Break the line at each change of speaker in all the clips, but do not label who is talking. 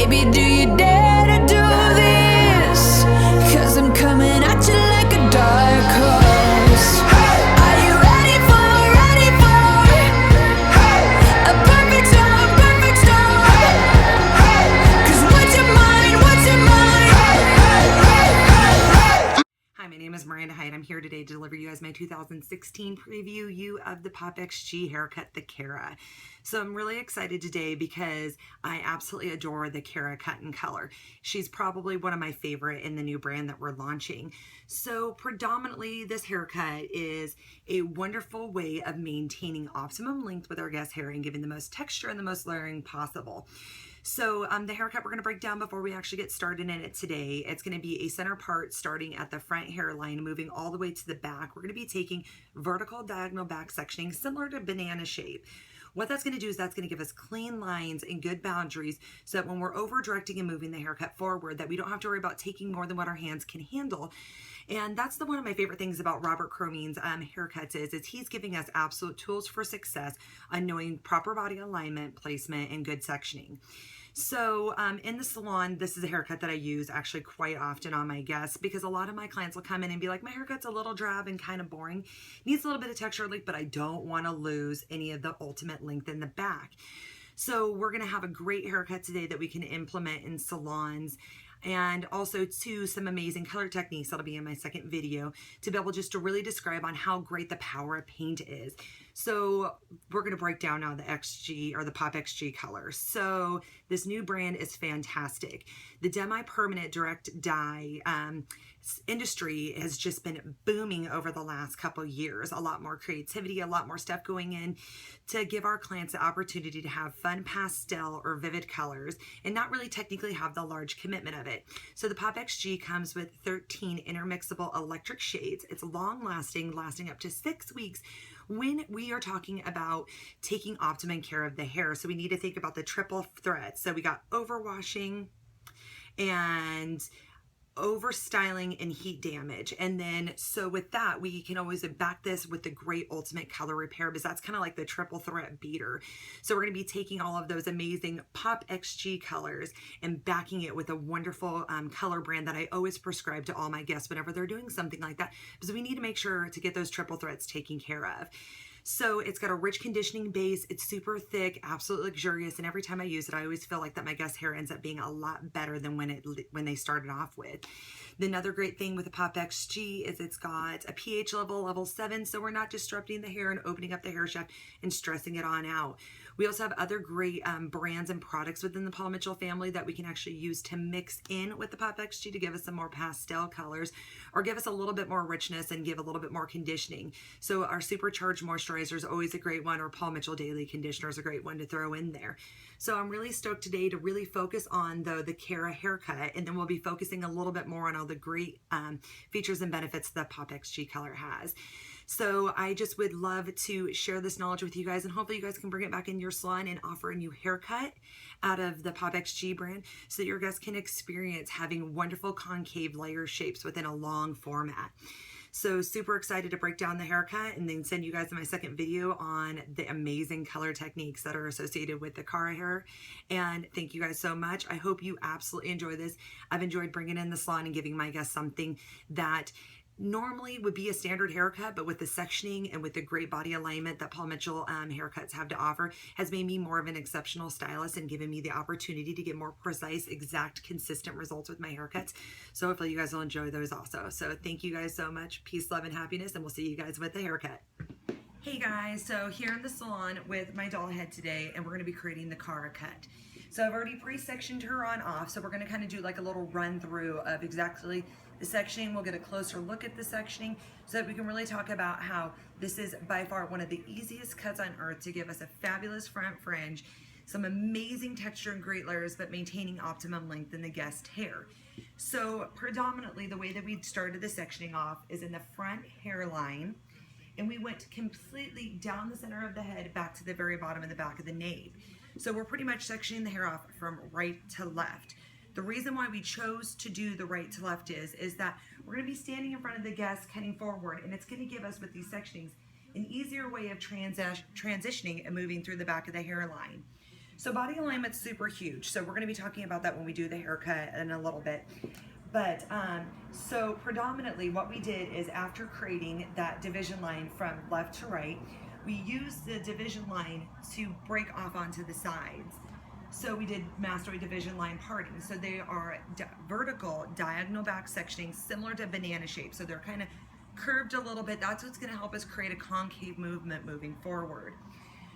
Baby, do you dare to do this? 'Cause I'm coming at you like a dark horse. Are you ready for a perfect storm, perfect storm? 'Cause what's your mind, what's your mind?
Hi, my name is Miranda Hyde. I'm here today to deliver you guys my 2016 preview of the Pop XG haircut, the Kara. So I'm really excited today because I absolutely adore the Kara cut and color. She's probably one of my favorite in the new brand that we're launching. So predominantly this haircut is a wonderful way of maintaining optimum length with our guest hair and giving the most texture and the most layering possible. So the haircut we're going to break down before we actually get started in it today, it's going to be a center part starting at the front hairline, moving all the way to the back. We're going to be taking vertical diagonal back sectioning similar to banana shape. What that's going to do is that's going to give us clean lines and good boundaries so that when we're over directing and moving the haircut forward, that we don't have to worry about taking more than what our hands can handle. And that's one of my favorite things about Robert Cromie's haircuts is he's giving us absolute tools for success on knowing proper body alignment, placement, and good sectioning. So in the salon, this is a haircut that I use actually quite often on my guests because a lot of my clients will come in and be like, my haircut's a little drab and kind of boring. Needs a little bit of texture, but I don't want to lose any of the ultimate length in the back. So we're going to have a great haircut today that we can implement in salons, and also to some amazing color techniques that'll be in my second video to be able just to really describe on how great the power of paint is. So we're going to break down now the XG or the Pop XG color. So this new brand is fantastic. The demi-permanent direct dye industry has just been booming over the last couple years. A lot more creativity, a lot more stuff going in to give our clients the opportunity to have fun pastel or vivid colors and not really technically have the large commitment of it. So the Pop XG comes with 13 intermixable electric shades. It's long lasting up to 6 weeks when we are talking about taking optimum care of the hair. So we need to think about the triple threat. So we got overwashing and over styling and heat damage. And then so with that, we can always back this with the great ultimate color repair because that's kind of like the triple threat beater. So we're going to be taking all of those amazing Pop XG colors and backing it with a wonderful color brand that I always prescribe to all my guests whenever they're doing something like that, because we need to make sure to get those triple threats taken care of. So it's got a rich conditioning base. It's super thick, absolutely luxurious. And every time I use it, I always feel like that my guest hair ends up being a lot better than when they started off with. Another great thing with the Pop XG is it's got a pH level 7. So we're not disrupting the hair and opening up the hair shaft and stressing it on out. We also have other great brands and products within the Paul Mitchell family that we can actually use to mix in with the Pop XG to give us some more pastel colors or give us a little bit more richness and give a little bit more conditioning. So our supercharged moisturizer is always a great one, or Paul Mitchell Daily Conditioner is a great one to throw in there. So I'm really stoked today to really focus on the Kara haircut, and then we'll be focusing a little bit more on all the great features and benefits that Pop XG color has. So I just would love to share this knowledge with you guys, and hopefully you guys can bring it back in your salon and offer a new haircut out of the Pop XG brand so that your guests can experience having wonderful concave layer shapes within a long format. So super excited to break down the haircut and then send you guys my second video on the amazing color techniques that are associated with the Kara hair. And thank you guys so much. I hope you absolutely enjoy this. I've enjoyed bringing in the salon and giving my guests something that normally would be a standard haircut, but with the sectioning and with the great body alignment that Paul Mitchell haircuts have to offer has made me more of an exceptional stylist and given me the opportunity to get more precise, exact, consistent results with my haircuts. So hopefully you guys will enjoy those also. So thank you guys so much. Peace, love, and happiness, and we'll see you guys with the haircut. Hey guys, so here in the salon with my doll head today, and we're going to be creating the Kara cut. So I've already pre-sectioned her on off, so we're going to kind of do like a little run through of exactly the sectioning. We'll get a closer look at the sectioning so that we can really talk about how this is by far one of the easiest cuts on earth to give us a fabulous front fringe, some amazing texture and great layers, but maintaining optimum length in the guest hair. So predominantly the way that we started the sectioning off is in the front hairline, and we went completely down the center of the head back to the very bottom of the back of the nape. So we're pretty much sectioning the hair off from right to left. The reason why we chose to do the right to left is that we're going to be standing in front of the guest cutting forward, and it's going to give us with these sectionings an easier way of transitioning and moving through the back of the hairline. So body alignment's super huge. So we're going to be talking about that when we do the haircut in a little bit. But so predominantly what we did is after creating that division line from left to right, we used the division line to break off onto the sides. So we did mastoid division line parting. So they are vertical diagonal back sectioning similar to banana shape. So they're kind of curved a little bit. That's what's going to help us create a concave movement moving forward.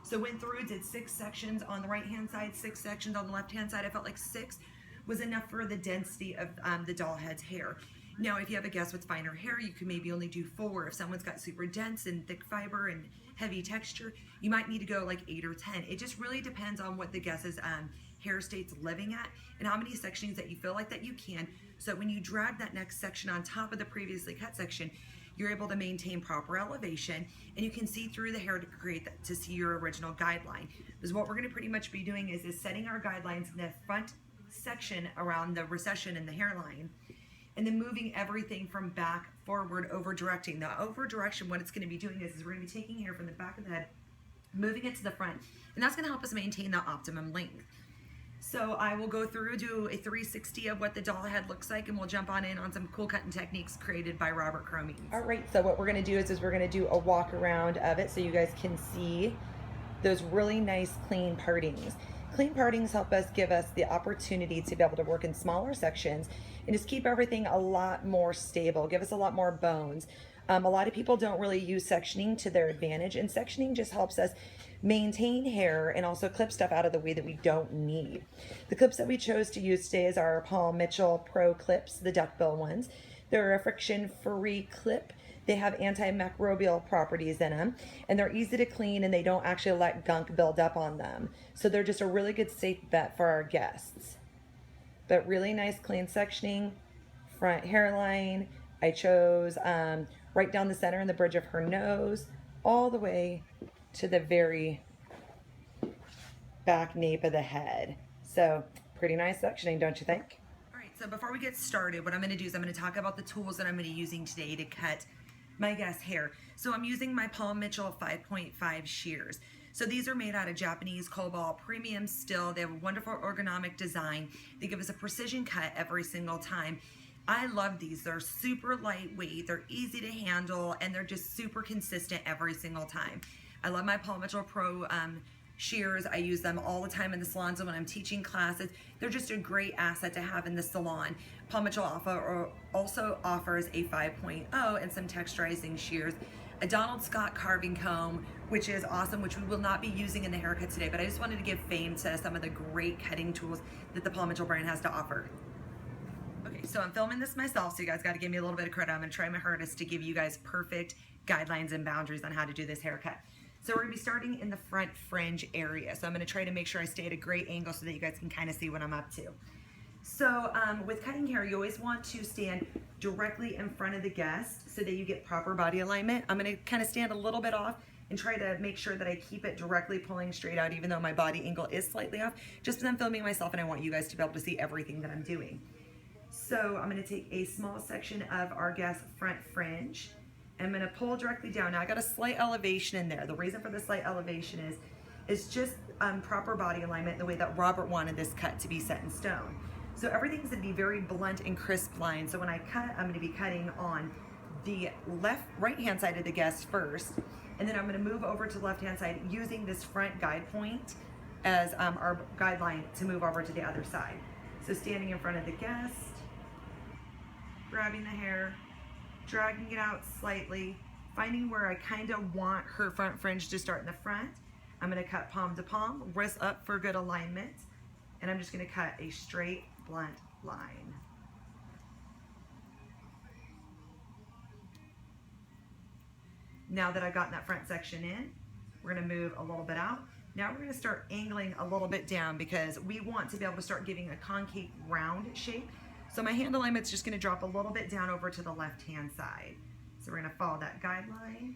So went through, did 6 sections on the right hand side, 6 sections on the left hand side. I felt like 6 was enough for the density of the doll head's hair. Now, if you have a guest with finer hair, you can maybe only do 4. If someone's got super dense and thick fiber and heavy texture, you might need to go like 8 or 10. It just really depends on what the guest's hair state's living at and how many sections that you feel like that you can. So that when you drag that next section on top of the previously cut section, you're able to maintain proper elevation and you can see through the hair to create that, to see your original guideline. Because what we're going to pretty much be doing is setting our guidelines in the front section around the recession in the hairline, and then moving everything from back forward, over directing. The over direction, what it's going to be doing is we're going to be taking hair from the back of the head, moving it to the front, and that's going to help us maintain the optimum length. So I will go through, do a 360 of what the doll head looks like, and we'll jump on in on some cool cutting techniques created by Robert Cromie.
All right, so what we're going to do is we're going to do a walk around of it so you guys can see those really nice clean partings. Clean partings help us give us the opportunity to be able to work in smaller sections and just keep everything a lot more stable, give us a lot more bones. A lot of people don't really use sectioning to their advantage, and sectioning just helps us maintain hair and also clip stuff out of the way that we don't need. The clips that we chose to use today is our Paul Mitchell Pro clips, the duckbill ones. They're a friction-free clip. They have antimicrobial properties in them, and they're easy to clean, and they don't actually let gunk build up on them. So they're just a really good safe bet for our guests. But really nice clean sectioning, front hairline. I chose right down the center in the bridge of her nose, all the way to the very back nape of the head. So pretty nice sectioning, don't you think?
All right, so before we get started, what I'm going to do is I'm going to talk about the tools that I'm going to be using today to cut my guest's hair. So I'm using my Paul Mitchell 5.5 shears. So these are made out of Japanese cobalt premium steel. They have a wonderful ergonomic design. They give us a precision cut every single time. I love these. They're super lightweight, they're easy to handle, and they're just super consistent every single time. I love my Paul Mitchell Pro shears. I use them all the time in the salons and when I'm teaching classes. They're just a great asset to have in the salon. Paul Mitchell also offers a 5.0 and some texturizing shears, a Donald Scott carving comb, which is awesome, which we will not be using in the haircut today, but I just wanted to give fame to some of the great cutting tools that the Paul Mitchell brand has to offer. Okay, so I'm filming this myself, so you guys got to give me a little bit of credit. I'm going to try my hardest to give you guys perfect guidelines and boundaries on how to do this haircut. So we're going to be starting in the front fringe area. So I'm going to try to make sure I stay at a great angle so that you guys can kind of see what I'm up to. So with cutting hair, you always want to stand directly in front of the guest so that you get proper body alignment. I'm going to kind of stand a little bit off and try to make sure that I keep it directly pulling straight out, even though my body angle is slightly off, just because I'm filming myself and I want you guys to be able to see everything that I'm doing. So I'm going to take a small section of our guest's front fringe. I'm going to pull directly down. Now I got a slight elevation in there. The reason for the slight elevation is just proper body alignment, the way that Robert wanted this cut to be set in stone. So everything's going to be very blunt and crisp lines. So when I cut, I'm going to be cutting on the right hand side of the guest first, and then I'm going to move over to the left hand side using this front guide point as our guideline to move over to the other side. So standing in front of the guest, grabbing the hair, dragging it out slightly, finding where I kind of want her front fringe to start in the front. I'm going to cut palm to palm, wrist up for good alignment, and I'm just going to cut a straight, blunt line. Now that I've gotten that front section in, we're going to move a little bit out. Now we're going to start angling a little bit down because we want to be able to start giving a concave round shape. So my hand alignment's just going to drop a little bit down over to the left-hand side. So we're going to follow that guideline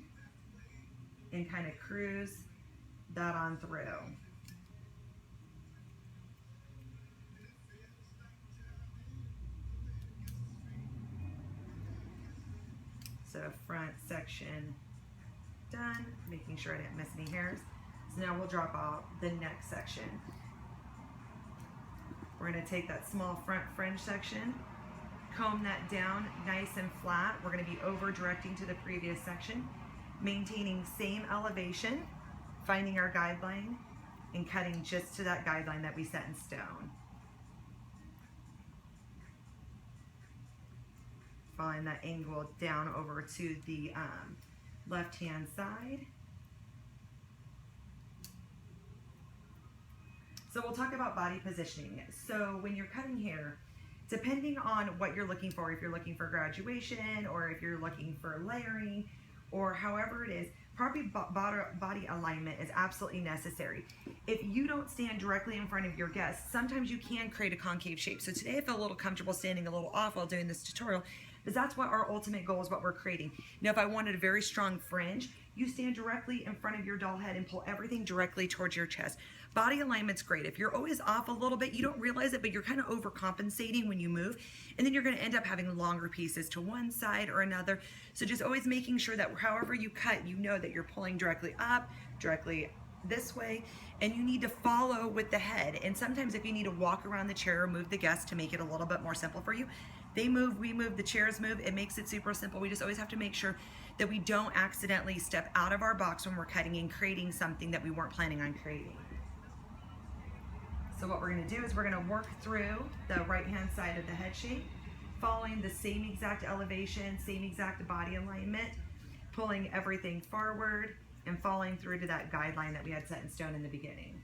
and kind of cruise that on through. So front section done, making sure I didn't miss any hairs. So now we'll drop out the next section.
We're going to take that small front fringe section, comb that down nice and flat. We're going to be over directing to the previous section, maintaining same elevation, finding our guideline, and cutting just to that guideline that we set in stone. Following that angle down over to the left-hand side. So we'll talk about body positioning. So when you're cutting hair, depending on what you're looking for, if you're looking for graduation or if you're looking for layering or however it is, proper body alignment is absolutely necessary. If you don't stand directly in front of your guests, sometimes you can create a concave shape. So today I feel a little comfortable standing a little off while doing this tutorial, because that's what our ultimate goal is, what we're creating. Now, if I wanted a very strong fringe, you stand directly in front of your doll head and pull everything directly towards your chest. Body alignment's great. If you're always off a little bit, you don't realize it, but you're kind of overcompensating when you move, and then you're going to end up having longer pieces to one side or another. So just always making sure that however you cut, you know that you're pulling directly up, directly this way, and you need to follow with the head. And sometimes if you need to walk around the chair or move the guest to make it a little bit more simple for you, they move, we move, the chairs move. It makes it super simple. We just always have to make sure that we don't accidentally step out of our box when we're cutting and creating something that we weren't planning on creating. So what we're going to do is we're going to work through the right-hand side of the head shape, following the same exact elevation, same exact body alignment, pulling everything forward and following through to that guideline that we had set in stone in the beginning.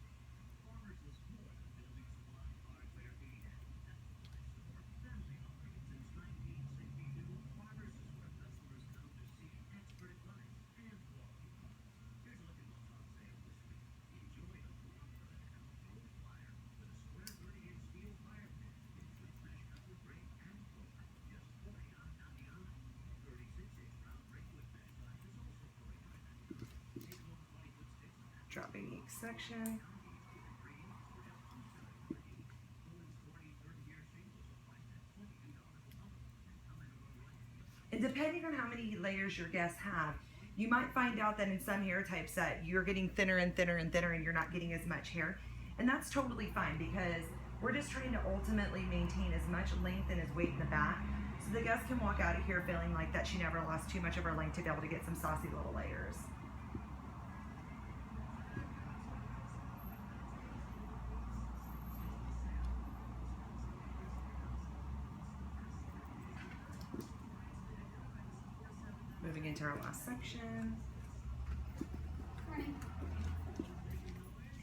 Dropping each section. And depending on how many layers your guests have, you might find out that in some hair types that you're getting thinner and thinner and thinner and you're not getting as much hair. And that's totally fine, because we're just trying to ultimately maintain as much length and as weight in the back, so the guest can walk out of here feeling like that she never lost too much of her length to be able to get some saucy little layers. Moving into our last section.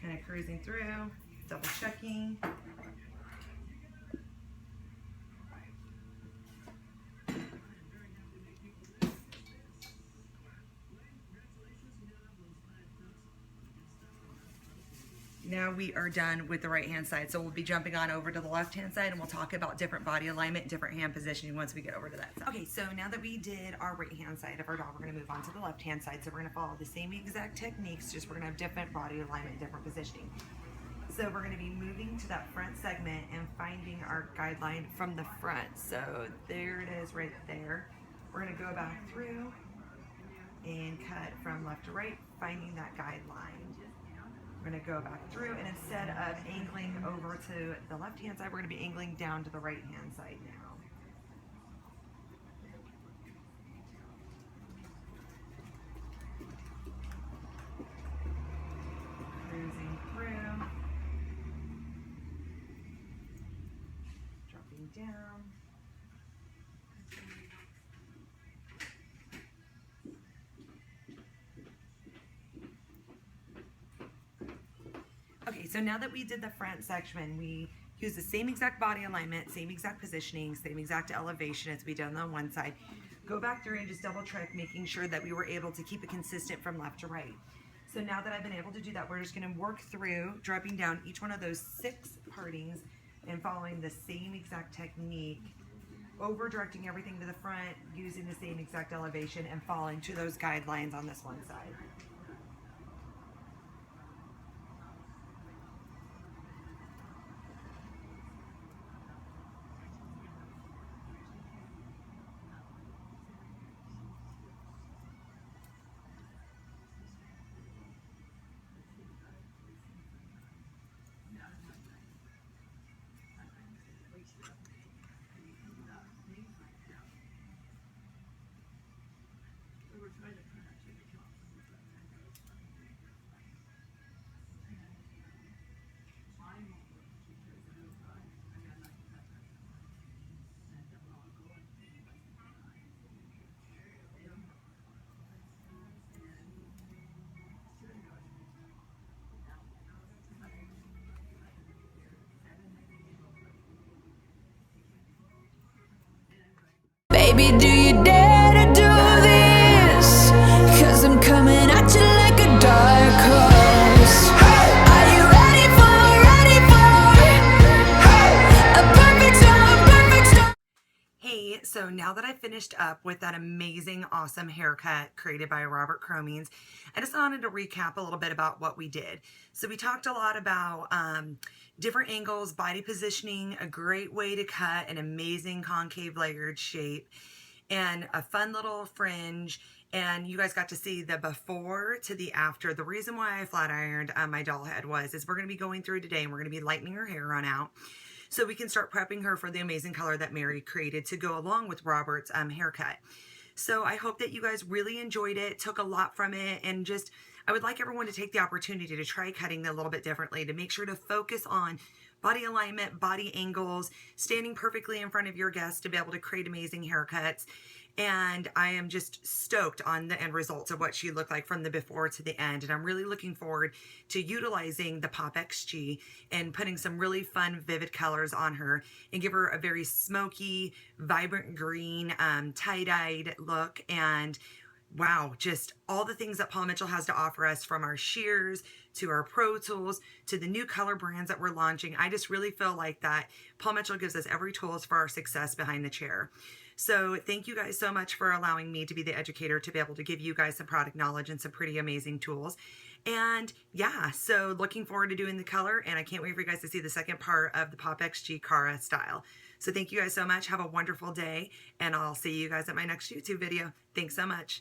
Kind of cruising through, double checking. Now we are done with the right hand side, so we'll be jumping on over to the left hand side and we'll talk about different body alignment and different hand positioning once we get over to that side. Okay, so now that we did our right hand side of our doll, we're going to move on to the left hand side. So we're going to follow the same exact techniques, just we're going to have different body alignment, different positioning. So we're going to be moving to that front segment and finding our guideline from the front. So there it is right there. We're going to go back through and cut from left to right, finding that guideline. We're going to go back through, and instead of angling over to the left-hand side, we're going to be angling down to the right-hand side now. Cruising through. Dropping down. Okay, so now that we did the front section, we use the same exact body alignment, same exact positioning, same exact elevation as we done on one side. Go back through and just double check, making sure that we were able to keep it consistent from left to right. So now that I've been able to do that, we're just going to work through dropping down each one of those 6 partings and following the same exact technique, over directing everything to the front, using the same exact elevation, and following to those guidelines on this one side.
Baby, do you dare to do this? Cause I'm coming at you like a dark horse. Are you ready for a perfect storm?
Hey, so now that I finished up with that amazing, awesome haircut created by Robert Cromings, I just wanted to recap a little bit about what we did. So we talked a lot about different angles, body positioning, a great way to cut an amazing concave layered shape, and a fun little fringe. And you guys got to see the before to the after. The reason why I flat ironed my doll head is we're going to be going through today and we're going to be lightening her hair on out, so we can start prepping her for the amazing color that Mary created to go along with Robert's haircut. So I hope that you guys really enjoyed it, took a lot from it, and just, I would like everyone to take the opportunity to try cutting a little bit differently, to make sure to focus on body alignment, body angles, standing perfectly in front of your guests to be able to create amazing haircuts. And I am just stoked on the end results of what she looked like from the before to the end. And I'm really looking forward to utilizing the Pop XG and putting some really fun, vivid colors on her and give her a very smoky, vibrant green, tie-dyed look. And wow, just all the things that Paul Mitchell has to offer us, from our shears to our Pro Tools to the new color brands that we're launching. I just really feel like that Paul Mitchell gives us every tools for our success behind the chair. So thank you guys so much for allowing me to be the educator, to be able to give you guys some product knowledge and some pretty amazing tools. And yeah, so looking forward to doing the color, and I can't wait for you guys to see the second part of the Pop XG Cara style. So thank you guys so much. Have a wonderful day, and I'll see you guys at my next YouTube video. Thanks so much.